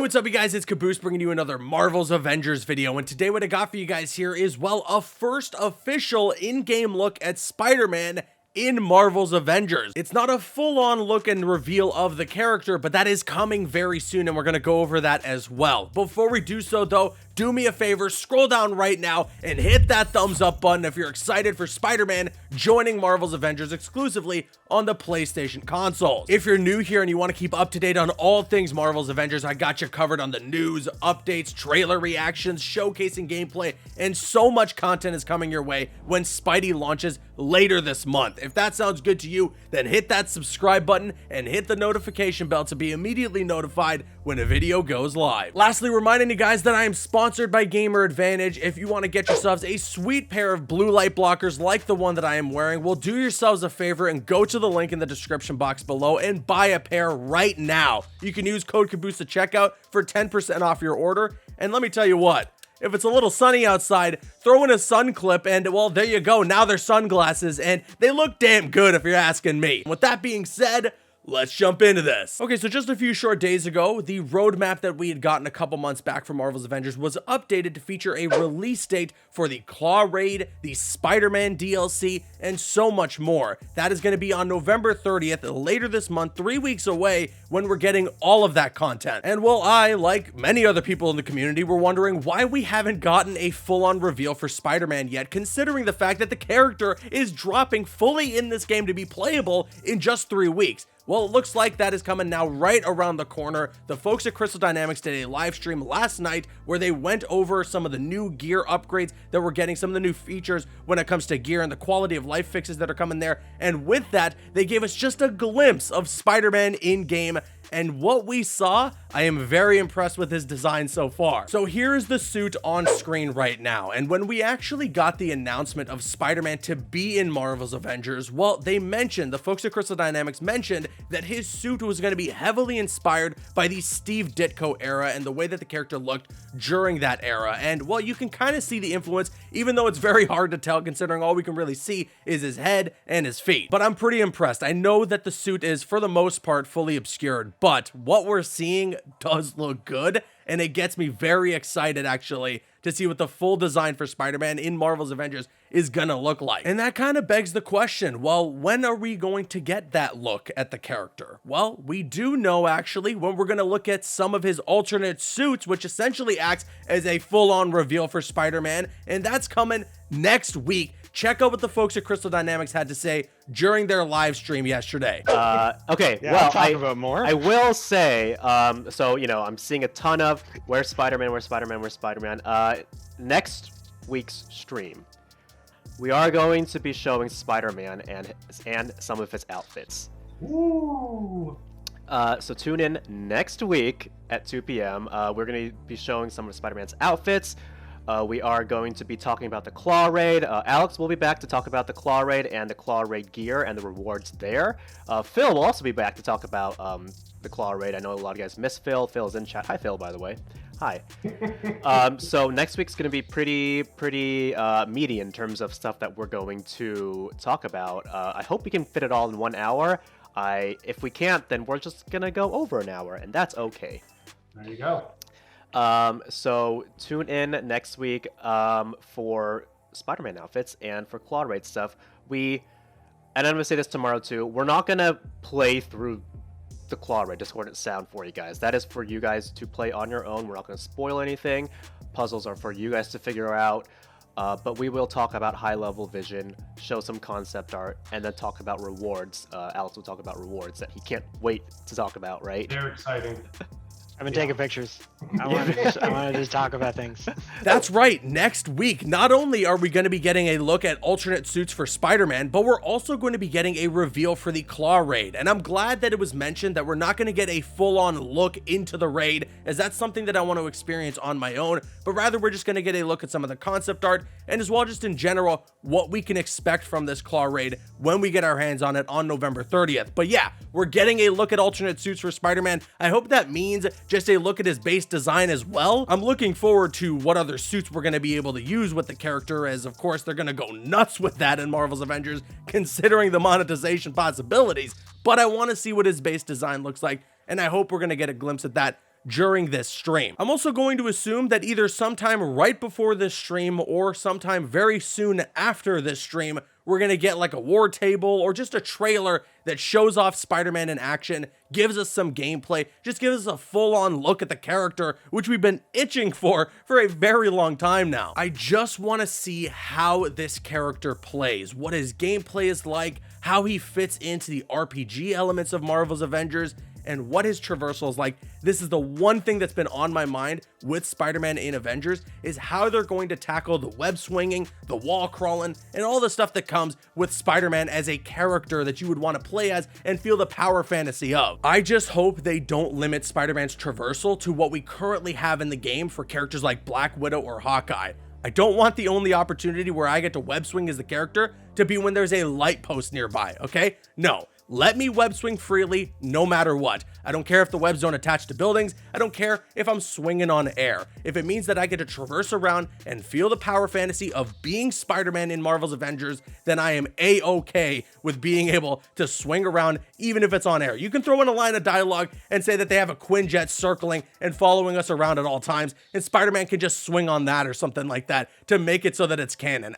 what's up you guys, it's Caboose bringing you another Marvel's Avengers video, and today what I got for you guys here is, well, a first official in-game look at Spider-Man in Marvel's Avengers. It's not a full-on look and reveal of the character, but that is coming very soon, and we're gonna go over that as well. Before we do so though, do me a favor, scroll down right now and hit that thumbs up button if you're excited for Spider-Man joining Marvel's Avengers exclusively on the PlayStation consoles. If you're new here and you want to keep up to date on all things Marvel's Avengers, I got you covered on the news, updates, trailer reactions, showcasing gameplay, and so much content is coming your way when Spidey launches later this month. If that sounds good to you, then hit that subscribe button and hit the notification bell to be immediately notified when a video goes live. Lastly, reminding you guys that I am sponsored by Gamer Advantage. If you want to get yourselves a sweet pair of blue light blockers like the one that I am wearing, well, do yourselves a favor and go to the link in the description box below and buy a pair right now. You can use code Caboose at checkout for 10% off your order. And let me tell you what, if it's a little sunny outside, throw in a sun clip and, well, there you go. Now they're sunglasses and they look damn good if you're asking me. With that being said, let's jump into this. Okay, so just a few short days ago, the roadmap that we had gotten a couple months back from Marvel's Avengers was updated to feature a release date for the Claw Raid, the Spider-Man DLC, and so much more. That is going to be on November 30th, later this month, 3 weeks away, when we're getting all of that content. And well, I, like many other people in the community, were wondering why we haven't gotten a full-on reveal for Spider-Man yet, considering the fact that the character is dropping fully in this game to be playable in just 3 weeks. Well, it looks like that is coming now right around the corner. The folks at Crystal Dynamics did a live stream last night where they went over some of the new gear upgrades that we're getting, some of the new features when it comes to gear and the quality of life fixes that are coming there. And with that, they gave us just a glimpse of Spider-Man in-game. And what we saw, I am very impressed with his design so far. So here is the suit on screen right now. And when we actually got the announcement of Spider-Man to be in Marvel's Avengers, well, they mentioned, the folks at Crystal Dynamics mentioned that his suit was going to be heavily inspired by the Steve Ditko era and the way that the character looked during that era. And well, you can kind of see the influence, even though it's very hard to tell considering all we can really see is his head and his feet. But I'm pretty impressed. I know that the suit is, for the most part, fully obscured, but what we're seeing does look good, and it gets me very excited actually to see what the full design for Spider-Man in Marvel's Avengers is gonna look like. And that kind of begs the question, well, when are we going to get that look at the character? Well, we do know actually when we're gonna look at some of his alternate suits, which essentially acts as a full-on reveal for Spider-Man, and that's coming next week. Check out what the folks at Crystal Dynamics had to say during their live stream yesterday. Okay, yeah, well, I'll talk about more. I will say, so, you know, I'm seeing a ton of where's Spider-Man, where's Spider-Man, where's Spider-Man. Next week's stream, we are going to be showing Spider-Man and some of his outfits. Ooh. So tune in next week at 2 p.m. We're going to be showing some of Spider-Man's outfits. We are going to be talking about the Claw Raid. Alex will be back to talk about the Claw Raid and the Claw Raid gear and the rewards there. Phil will also be back to talk about the Claw Raid. I know a lot of you guys miss Phil. Phil is in chat. Hi, Phil, by the way. Hi. So next week's going to be pretty meaty in terms of stuff that we're going to talk about. I hope we can fit it all in 1 hour. If we can't, then we're just going to go over an hour, and that's okay. There you go. So tune in next week for Spider-Man outfits and for Claw Raid stuff. And I'm gonna say this tomorrow too, we're not gonna play through the Claw Raid discordant sound for you guys. That is for you guys to play on your own. We're not gonna spoil anything. Puzzles are for you guys to figure out. But we will talk about high-level vision, show some concept art, and then talk about rewards. Alex will talk about rewards that he can't wait to talk about, right? They're exciting. I've been taking pictures. I want to just talk about things. That's right. Next week, not only are we going to be getting a look at alternate suits for Spider-Man, but we're also going to be getting a reveal for the Claw Raid. And I'm glad that it was mentioned that we're not going to get a full-on look into the raid, as that's something that I want to experience on my own, but rather we're just going to get a look at some of the concept art, and as well just in general, what we can expect from this Claw Raid when we get our hands on it on November 30th. But yeah, we're getting a look at alternate suits for Spider-Man. I hope that means just a look at his base design as well. I'm looking forward to what other suits we're going to be able to use with the character, as of course they're going to go nuts with that in Marvel's Avengers, considering the monetization possibilities. But I want to see what his base design looks like, and I hope we're going to get a glimpse at that during this stream. I'm also going to assume that either sometime right before this stream or sometime very soon after this stream, we're going to get like a war table or just a trailer that shows off Spider-Man in action, gives us some gameplay, just gives us a full-on look at the character, which we've been itching for a very long time now. I just want to see how this character plays, what his gameplay is like, how he fits into the RPG elements of Marvel's Avengers, and what his traversal is like. This is the one thing that's been on my mind with Spider-Man in Avengers, is how they're going to tackle the web swinging, the wall crawling, and all the stuff that comes with Spider-Man as a character that you would want to play as and feel the power fantasy of. I just hope they don't limit Spider-Man's traversal to what we currently have in the game for characters like Black Widow or Hawkeye. I don't want the only opportunity where I get to web swing as the character to be when there's a light post nearby, okay? No. Let me web swing freely no matter what. I don't care if the webs don't attach to buildings. I don't care if I'm swinging on air. If it means that I get to traverse around and feel the power fantasy of being Spider-Man in Marvel's Avengers, then I am a-okay with being able to swing around even if it's on air. You can throw in a line of dialogue and say that they have a Quinjet circling and following us around at all times, and Spider-Man can just swing on that or something like that to make it so that it's canon.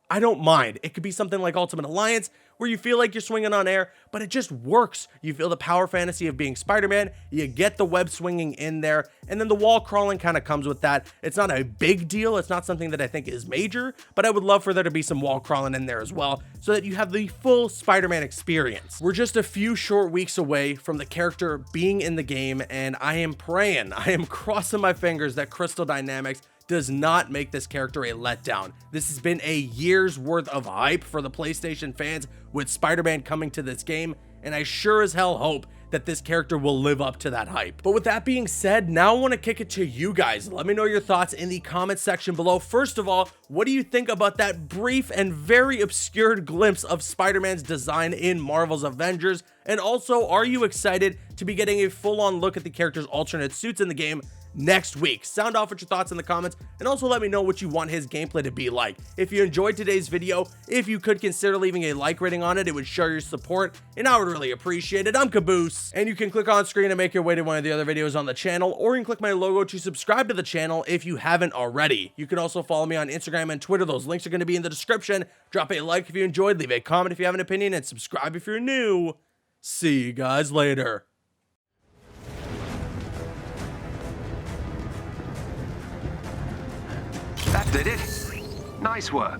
I don't mind. It could be something like Ultimate Alliance, where you feel like you're swinging on air, but it just works. You feel the power fantasy of being Spider-Man, you get the web swinging in there, and then the wall crawling kind of comes with that. It's not a big deal. It's not something that I think is major, but I would love for there to be some wall crawling in there as well, so that you have the full Spider-Man experience. We're just a few short weeks away from the character being in the game, and I am praying, I am crossing my fingers that Crystal Dynamics does not make this character a letdown. This has been a year's worth of hype for the PlayStation fans with Spider-Man coming to this game, and I sure as hell hope that this character will live up to that hype. But with that being said, now I want to kick it to you guys. Let me know your thoughts in the comment section below. First of all, what do you think about that brief and very obscured glimpse of Spider-Man's design in Marvel's Avengers? And also, are you excited to be getting a full-on look at the character's alternate suits in the game next week? Sound off with your thoughts in the comments, and also let me know what you want his gameplay to be like. If you enjoyed today's video, if you could consider leaving a like rating on it, it would show your support, and I would really appreciate it. I'm Caboose, and you can click on screen to make your way to one of the other videos on the channel, or you can click my logo to subscribe to the channel if you haven't already. You can also follow me on Instagram and Twitter. Those links are going to be in the description. Drop a like if you enjoyed, leave a comment if you have an opinion, and subscribe if you're new. See you guys later. That did it. Nice work.